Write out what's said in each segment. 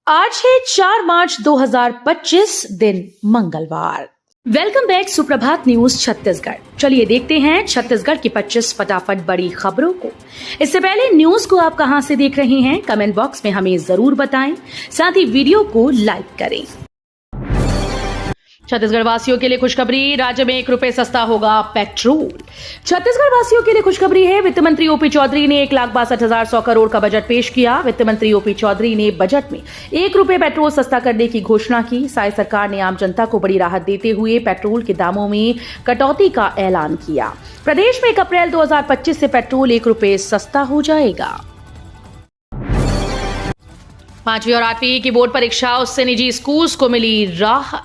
आज है 4 मार्च 2025 दिन मंगलवार। वेलकम बैक सुप्रभात न्यूज छत्तीसगढ़। चलिए देखते हैं छत्तीसगढ़ की 25 फटाफट बड़ी खबरों को। इससे पहले न्यूज को आप कहां से देख रहे हैं कमेंट बॉक्स में हमें जरूर बताएं, साथ ही वीडियो को लाइक करें। छत्तीसगढ़ वासियों के लिए खुशखबरी, राज्य में ₹1 सस्ता होगा पेट्रोल। छत्तीसगढ़ वासियों के लिए खुशखबरी है। वित्त मंत्री ओपी चौधरी ने 1,62,100 करोड़ का बजट पेश किया। वित्त मंत्री ओपी चौधरी ने बजट में ₹1 पेट्रोल सस्ता करने की घोषणा की। साय सरकार ने आम जनता को बड़ी राहत देते हुए पेट्रोल के दामों में कटौती का ऐलान किया। प्रदेश में 1 अप्रैल 2025 से पेट्रोल ₹1 सस्ता हो जाएगा। 5वीं और 8वीं की बोर्ड परीक्षाओं से निजी स्कूल्स को मिली राहत।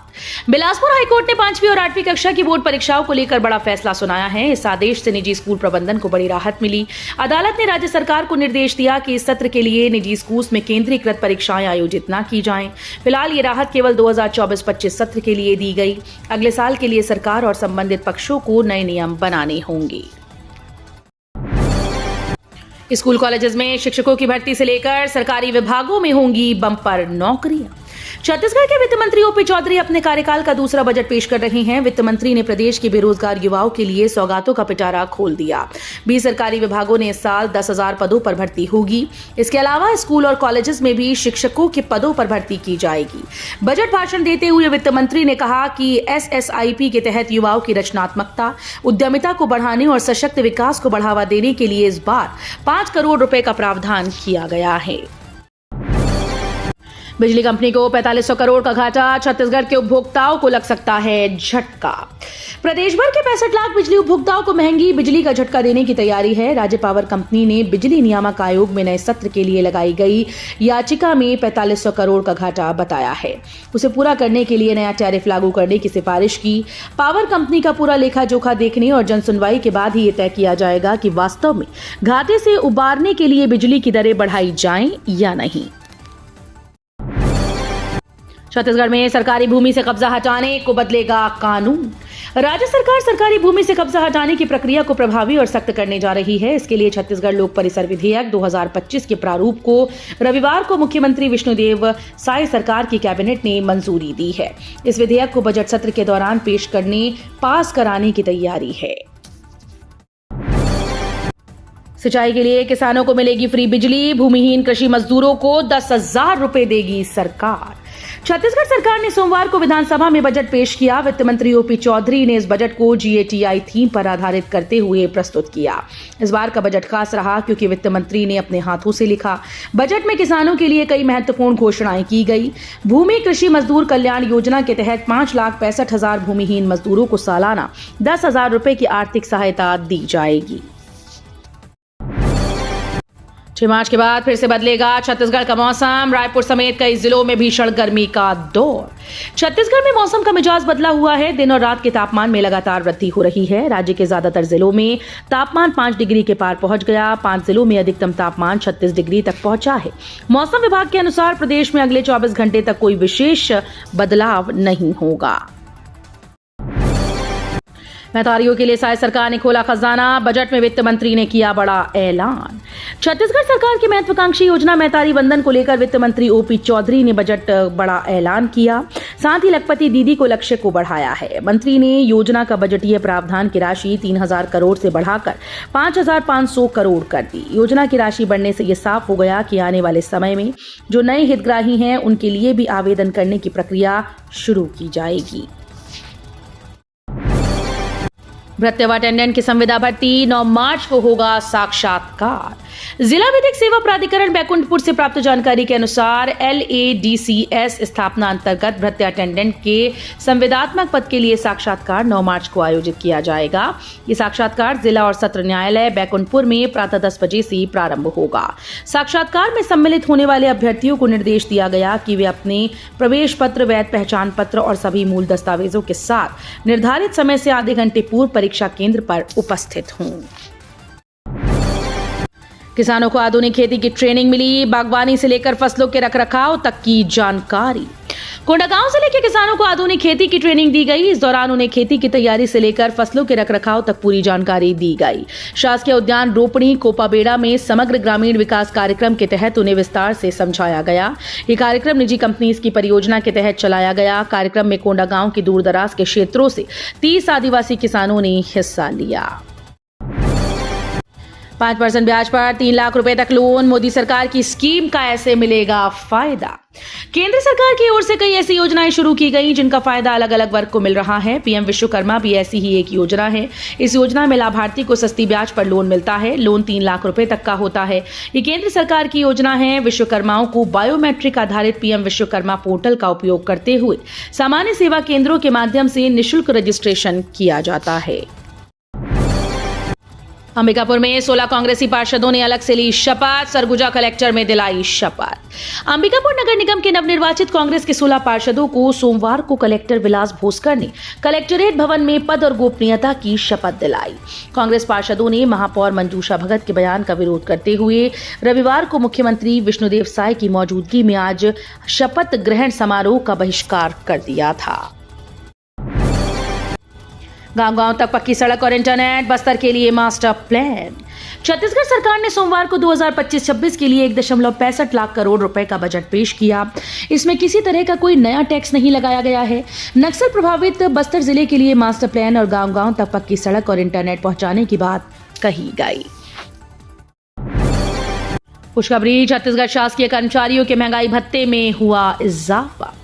बिलासपुर हाईकोर्ट ने 5वीं और 8वीं कक्षा की बोर्ड परीक्षाओं को लेकर बड़ा फैसला सुनाया है। इस आदेश से निजी स्कूल प्रबंधन को बड़ी राहत मिली। अदालत ने राज्य सरकार को निर्देश दिया कि इस सत्र के लिए निजी स्कूल्स में केंद्रीकृत परीक्षाएं आयोजित न की जाएं। फिलहाल ये राहत केवल 2024-25 सत्र के लिए दी गई। अगले साल के लिए सरकार और संबंधित पक्षों को नए नियम बनाने होंगे। स्कूल कॉलेजेस में शिक्षकों की भर्ती से लेकर सरकारी विभागों में होंगी बम्पर नौकरियां। छत्तीसगढ़ के वित्त मंत्री ओपी चौधरी अपने कार्यकाल का दूसरा बजट पेश कर रहे हैं। वित्त मंत्री ने प्रदेश के बेरोजगार युवाओं के लिए सौगातों का पिटारा खोल दिया। 20 सरकारी विभागों ने इस साल 10,000 पदों पर भर्ती होगी। इसके अलावा स्कूल और कॉलेजेस में भी शिक्षकों के पदों पर भर्ती की जाएगी। बजट भाषण देते हुए वित्त मंत्री ने कहा कि SSIP के तहत युवाओं की रचनात्मकता, उद्यमिता को बढ़ाने और सशक्त विकास को बढ़ावा देने के लिए इस बार ₹5 करोड़ का प्रावधान किया गया है। बिजली कंपनी को 4500 करोड़ का घाटा, छत्तीसगढ़ के उपभोक्ताओं को लग सकता है झटका। प्रदेश भर के 65 लाख बिजली उपभोक्ताओं को महंगी बिजली का झटका देने की तैयारी है। राज्य पावर कंपनी ने बिजली नियामक आयोग में नए सत्र के लिए लगाई गई याचिका में 4500 करोड़ का घाटा बताया है। उसे पूरा करने के लिए नया टैरिफ लागू करने की सिफारिश की। पावर कंपनी का पूरा लेखा जोखा देखने और जन सुनवाई के बाद ही ये तय किया जाएगा कि वास्तव में घाटे से उबारने के लिए बिजली की दरें बढ़ाई जाएं या नहीं। छत्तीसगढ़ में सरकारी भूमि से कब्जा हटाने को बदलेगा कानून। राज्य सरकार सरकारी भूमि से कब्जा हटाने की प्रक्रिया को प्रभावी और सख्त करने जा रही है। इसके लिए छत्तीसगढ़ लोक परिसर विधेयक 2025 के प्रारूप को रविवार को मुख्यमंत्री विष्णुदेव साय सरकार की कैबिनेट ने मंजूरी दी है। इस विधेयक को बजट सत्र के दौरान पेश करने पास कराने की तैयारी है। सिंचाई के लिए किसानों को मिलेगी फ्री बिजली, भूमिहीन कृषि मजदूरों को 10,000 रुपए देगी सरकार। छत्तीसगढ़ सरकार ने सोमवार को विधानसभा में बजट पेश किया। वित्त मंत्री ओपी चौधरी ने इस बजट को GATI थीम पर आधारित करते हुए प्रस्तुत किया। इस बार का बजट खास रहा क्योंकि वित्त मंत्री ने अपने हाथों से लिखा। बजट में किसानों के लिए कई महत्वपूर्ण घोषणाएं की गई। भूमि कृषि मजदूर कल्याण योजना के तहत 5,65,000 भूमिहीन मजदूरों को सालाना 10,000 रुपए की आर्थिक सहायता दी जाएगी। 6 मार्च के बाद फिर से बदलेगा छत्तीसगढ़ का मौसम। रायपुर समेत कई जिलों में भीषण गर्मी का दौर। छत्तीसगढ़ में मौसम का मिजाज बदला हुआ है। दिन और रात के तापमान में लगातार वृद्धि हो रही है। राज्य के ज्यादातर जिलों में तापमान 5 डिग्री के पार पहुंच गया। 5 जिलों में अधिकतम तापमान 36 डिग्री तक पहुंचा है। मौसम विभाग के अनुसार प्रदेश में अगले 24 घंटे तक कोई विशेष बदलाव नहीं होगा। व्यापारियों के लिए साय सरकार ने खोला खजाना। बजट में वित्त मंत्री ने किया बड़ा ऐलान। छत्तीसगढ़ सरकार की महत्वाकांक्षी योजना मैतारी वंदन को लेकर वित्त मंत्री ओपी चौधरी ने बजट बड़ा ऐलान किया। साथ ही लखपति दीदी को लक्ष्य को बढ़ाया है। मंत्री ने योजना का बजटीय प्रावधान की राशि 3,000 करोड़ से बढ़ाकर 5,500 करोड़ कर दी। योजना की राशि बढ़ने से यह साफ हो गया कि आने वाले समय में जो नए हितग्राही हैं उनके लिए भी आवेदन करने की प्रक्रिया शुरू की जाएगी। भृत्य अटेंडेंट की संविदा भर्ती 9 मार्च को होगा साक्षात्कार। जिला विधिक सेवा प्राधिकरण बैकुंठपुर से प्राप्त जानकारी के अनुसार LADCS स्थापना अंतर्गत भृत्य अटेंडेंट के संविदात्मक पद के लिए साक्षात्कार 9 मार्च को आयोजित किया जाएगा। ये साक्षात्कार जिला और सत्र न्यायालय बैकुंठपुर में प्रातः 10 बजे से प्रारंभ होगा। साक्षात्कार में सम्मिलित होने वाले अभ्यर्थियों को निर्देश दिया गया कि वे अपने प्रवेश पत्र, वैध पहचान पत्र और सभी मूल दस्तावेजों के साथ निर्धारित समय से आधे घंटे पूर्व परीक्षा केंद्र पर उपस्थित हों। किसानों को आधुनिक खेती की ट्रेनिंग मिली। बागवानी से लेकर फसलों के रखरखाव तक की जानकारी। कोंडागांव जिले के किसानों को आधुनिक खेती की ट्रेनिंग दी गई। इस दौरान उन्हें खेती की तैयारी से लेकर फसलों के रखरखाव तक पूरी जानकारी दी गई। शासकीय उद्यान रोपणी कोपाबेड़ा में समग्र ग्रामीण विकास कार्यक्रम के तहत उन्हें विस्तार से समझाया गया। ये कार्यक्रम निजी कंपनीज की परियोजना के तहत चलाया गया। कार्यक्रम में कोंडागांव के दूर दराज के क्षेत्रों से 30 आदिवासी किसानों ने हिस्सा लिया। 5% ब्याज पर 3 लाख रुपए तक लोन, मोदी सरकार की स्कीम का ऐसे मिलेगा फायदा। केंद्र सरकार की ओर से कई ऐसी योजनाएं शुरू की गई जिनका फायदा अलग अलग वर्ग को मिल रहा है। पीएम विश्वकर्मा भी ऐसी ही एक योजना है। इस योजना में लाभार्थी को सस्ती ब्याज पर लोन मिलता है। लोन 3 लाख रुपए तक का होता है। ये केंद्र सरकार की योजना है। विश्वकर्माओं को बायोमेट्रिक आधारित पीएम विश्वकर्मा पोर्टल का उपयोग करते हुए सामान्य सेवा केंद्रों के माध्यम से निःशुल्क रजिस्ट्रेशन किया जाता है। अंबिकापुर में 16 कांग्रेसी पार्षदों ने अलग से ली शपथ। सरगुजा कलेक्टर में दिलाई शपथ। अंबिकापुर नगर निगम के नवनिर्वाचित कांग्रेस के 16 पार्षदों को सोमवार को कलेक्टर विलास भोसकर ने कलेक्टरेट भवन में पद और गोपनीयता की शपथ दिलाई। कांग्रेस पार्षदों ने महापौर मंजूषा भगत के बयान का विरोध करते हुए रविवार को मुख्यमंत्री विष्णुदेव साय की मौजूदगी में आज शपथ ग्रहण समारोह का बहिष्कार कर दिया था। गांव-गांव तक पक्की सड़क और इंटरनेट, बस्तर के लिए मास्टर प्लान। छत्तीसगढ़ सरकार ने सोमवार को 2025-26 के लिए 1.65 लाख करोड़ रुपए का बजट पेश किया। इसमें किसी तरह का कोई नया टैक्स नहीं लगाया गया है। नक्सल प्रभावित बस्तर जिले के लिए मास्टर प्लान और गांव-गांव तक पक्की सड़क और इंटरनेट पहुंचाने की बात कही गई। खुशखबरी, छत्तीसगढ़ शासकीय कर्मचारियों के महंगाई भत्ते में हुआ इजाफा।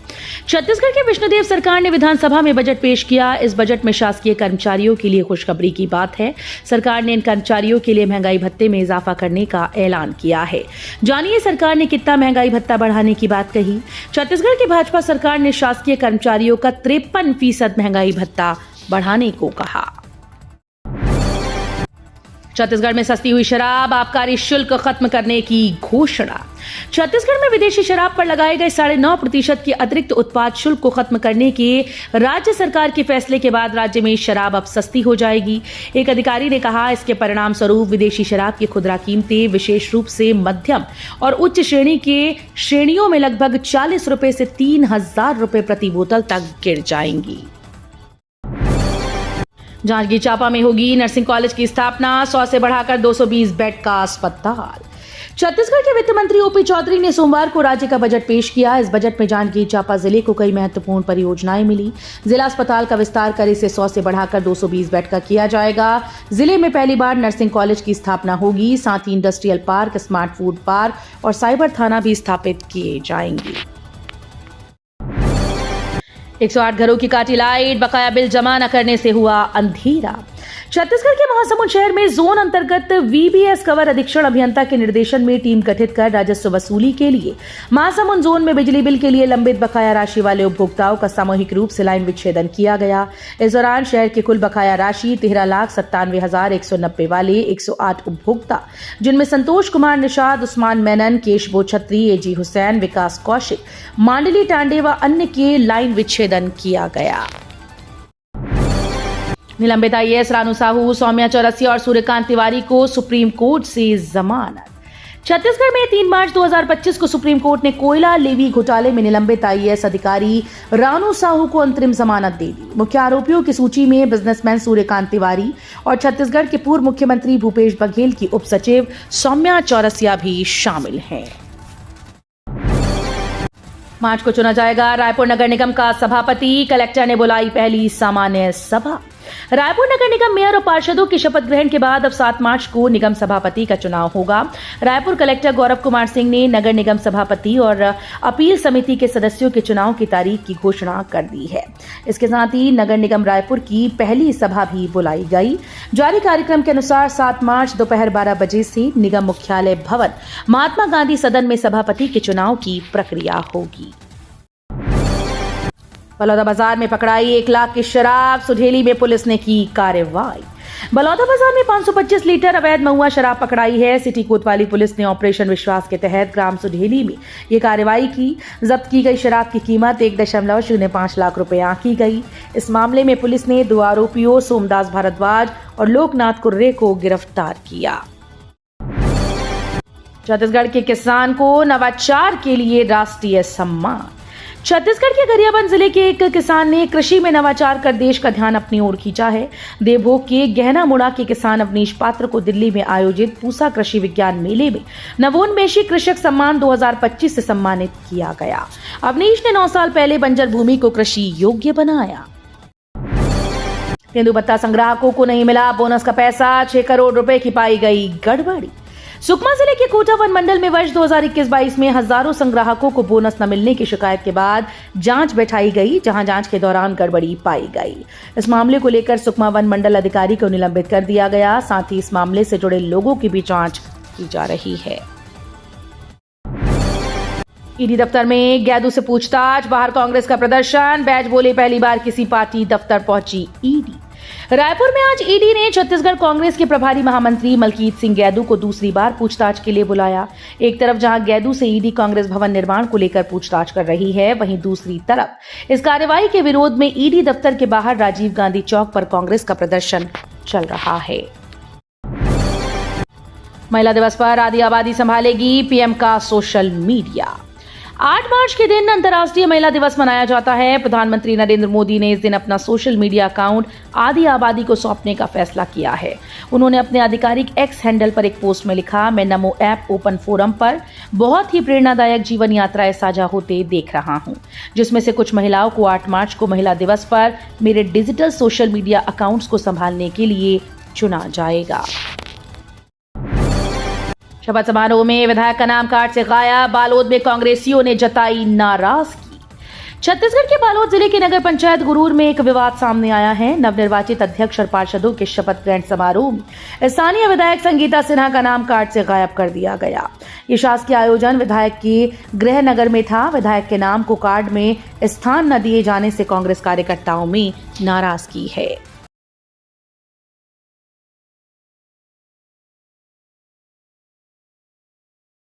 छत्तीसगढ़ के विष्णुदेव सरकार ने विधानसभा में बजट पेश किया। इस बजट में शासकीय कर्मचारियों के लिए खुशखबरी की बात है। सरकार ने इन कर्मचारियों के लिए महंगाई भत्ते में इजाफा करने का ऐलान किया है। जानिए सरकार ने कितना महंगाई भत्ता बढ़ाने की बात कही। छत्तीसगढ़ की भाजपा सरकार ने शासकीय कर्मचारियों का 53% महंगाई भत्ता बढ़ाने को कहा। छत्तीसगढ़ में सस्ती हुई शराब, आबकारी शुल्क खत्म करने की घोषणा। छत्तीसगढ़ में विदेशी शराब पर लगाए गए 9.5% के अतिरिक्त उत्पाद शुल्क को खत्म करने के राज्य सरकार के फैसले के बाद राज्य में शराब अब सस्ती हो जाएगी। एक अधिकारी ने कहा, इसके परिणाम स्वरूप विदेशी शराब की खुदरा कीमतें विशेष रूप से मध्यम और उच्च श्रेणी के श्रेणियों में लगभग 40 रुपए से 3,000 रुपए प्रति बोतल तक गिर जाएंगी। जांजगीर चांपा में होगी नर्सिंग कॉलेज की स्थापना, 100 से बढ़ाकर 220 बेड का अस्पताल। छत्तीसगढ़ के वित्त मंत्री ओपी चौधरी ने सोमवार को राज्य का बजट पेश किया। इस बजट में जांजगीर चांपा जिले को कई महत्वपूर्ण परियोजनाएं मिली। जिला अस्पताल का विस्तार कर इसे 100 से बढ़ाकर 220 बेड का किया जाएगा। जिले में पहली बार नर्सिंग कॉलेज की स्थापना होगी। साथ ही industrial park, smart food park और साइबर थाना भी स्थापित किए जाएंगे। 108 घरों की काटी लाइट, बकाया बिल जमा न करने से हुआ अंधेरा। छत्तीसगढ़ के महासमुंद शहर में जोन अंतर्गत वीबीएस कवर अधीक्षण अभियंता के निर्देशन में टीम गठित कर राजस्व वसूली के लिए महासमुंद जोन में बिजली बिल के लिए लंबित बकाया राशि वाले उपभोक्ताओं का सामूहिक रूप से लाइन विच्छेदन किया गया। इस दौरान शहर की कुल बकाया राशि 13,97,190 वाले 108 उपभोक्ता, जिनमें संतोष कुमार निषाद, उस्मान मेनन, केशबो छत्री, एजी हुसैन, विकास कौशिक, मांडली टांडे व अन्य के लाइन विच्छेदन किया गया। निलंबित आईएएस रानू साहू, सौम्या चौरसिया और सूर्यकांत तिवारी को सुप्रीम कोर्ट से जमानत। छत्तीसगढ़ में 3 मार्च 2025 को सुप्रीम कोर्ट ने कोयला लेवी घोटाले में निलंबित आईएएस अधिकारी रानू साहू को अंतरिम जमानत दे दी। मुख्य आरोपियों की सूची में बिजनेसमैन सूर्यकांत तिवारी और छत्तीसगढ़ के पूर्व मुख्यमंत्री भूपेश बघेल की उप सचिव सौम्या चौरसिया भी शामिल हैं। मार्च को चुना जाएगा रायपुर नगर निगम का सभापति, कलेक्टर ने बुलाई पहली सामान्य सभा। रायपुर नगर निगम मेयर और पार्षदों की शपथ ग्रहण के बाद अब 7 मार्च को निगम सभापति का चुनाव होगा। रायपुर कलेक्टर गौरव कुमार सिंह ने नगर निगम सभापति और अपील समिति के सदस्यों के चुनाव की तारीख की घोषणा कर दी है। इसके साथ ही नगर निगम रायपुर की पहली सभा भी बुलाई गई। जारी कार्यक्रम के अनुसार 7 मार्च दोपहर 12 बजे से निगम मुख्यालय भवन महात्मा गांधी सदन में सभापति के चुनाव की प्रक्रिया होगी। बलौदाबाजार में पकड़ाई 1 लाख की शराब, सुढेली में पुलिस ने की कार्रवाई। बलौदाबाजार में 525 लीटर अवैध महुआ शराब पकड़ाई है। सिटी कोतवाली पुलिस ने ऑपरेशन विश्वास के तहत ग्राम सुढेली में ये कार्रवाई की। जब्त की गई शराब की कीमत 1.05 लाख रुपए आंकी गई। इस मामले में पुलिस ने 2 आरोपियों सोमदास भारद्वाज और लोकनाथ कुर्रे को गिरफ्तार किया। छत्तीसगढ़ के किसान को नवाचार के लिए राष्ट्रीय सम्मान। छत्तीसगढ़ के गरियाबंद जिले के एक किसान ने कृषि में नवाचार कर देश का ध्यान अपनी ओर खींचा है। देवभोग के गहना मुड़ा के किसान अवनीश पात्र को दिल्ली में आयोजित पूसा कृषि विज्ञान मेले में नवोन्मेषी कृषक सम्मान 2025 से सम्मानित किया गया। अवनीश ने 9 साल पहले बंजर भूमि को कृषि योग्य बनाया। तेंदुपत्ता संग्राहकों को नहीं मिला बोनस का पैसा, 6 करोड़ रुपए की पाई गई गड़बड़ी। सुकमा जिले के कोटा वन मंडल में वर्ष 2021-22 में हजारों संग्राहकों को बोनस न मिलने की शिकायत के बाद जांच बैठाई गई, जहां जांच के दौरान गड़बड़ी पाई गई। इस मामले को लेकर सुकमा वन मंडल अधिकारी को निलंबित कर दिया गया। साथ ही इस मामले से जुड़े लोगों की भी जांच की जा रही है। ईडी दफ्तर में गैदू से पूछताछ, बाहर कांग्रेस का प्रदर्शन, बैज बोले पहली बार किसी पार्टी दफ्तर पहुंची ईडी। रायपुर में आज ईडी ने छत्तीसगढ़ कांग्रेस के प्रभारी महामंत्री मलकीत सिंह गैदू को दूसरी बार पूछताछ के लिए बुलाया। एक तरफ जहां गैदू से ईडी कांग्रेस भवन निर्माण को लेकर पूछताछ कर रही है, वहीं दूसरी तरफ इस कार्रवाई के विरोध में ईडी दफ्तर के बाहर राजीव गांधी चौक पर कांग्रेस का प्रदर्शन चल रहा है। महिला दिवस पर आधी आबादी संभालेगी पीएम का सोशल मीडिया। 8 मार्च के दिन अंतर्राष्ट्रीय महिला दिवस मनाया जाता है। प्रधानमंत्री नरेंद्र मोदी ने इस दिन अपना सोशल मीडिया अकाउंट आधी आबादी को सौंपने का फैसला किया है। उन्होंने अपने आधिकारिक एक्स हैंडल पर एक पोस्ट में लिखा, मैं नमो ऐप ओपन फोरम पर बहुत ही प्रेरणादायक जीवन यात्राएं साझा होते देख रहा हूं, जिसमें से कुछ महिलाओं को 8 मार्च को महिला दिवस पर मेरे डिजिटल सोशल मीडिया अकाउंट्स को संभालने के लिए चुना जाएगा। शपथ समारोह में विधायक का नाम कार्ड से गायब, बालोद में कांग्रेसियों ने जताई नाराजगी। छत्तीसगढ़ के बालोद जिले के नगर पंचायत गुरूर में एक विवाद सामने आया है। नवनिर्वाचित अध्यक्ष और पार्षदों के शपथ ग्रहण समारोह में स्थानीय विधायक संगीता सिन्हा का नाम कार्ड से गायब कर दिया गया। ये शासकीय आयोजन विधायक के गृह नगर में था। विधायक के नाम को कार्ड में स्थान न दिए जाने से कांग्रेस कार्यकर्ताओं में नाराजगी है।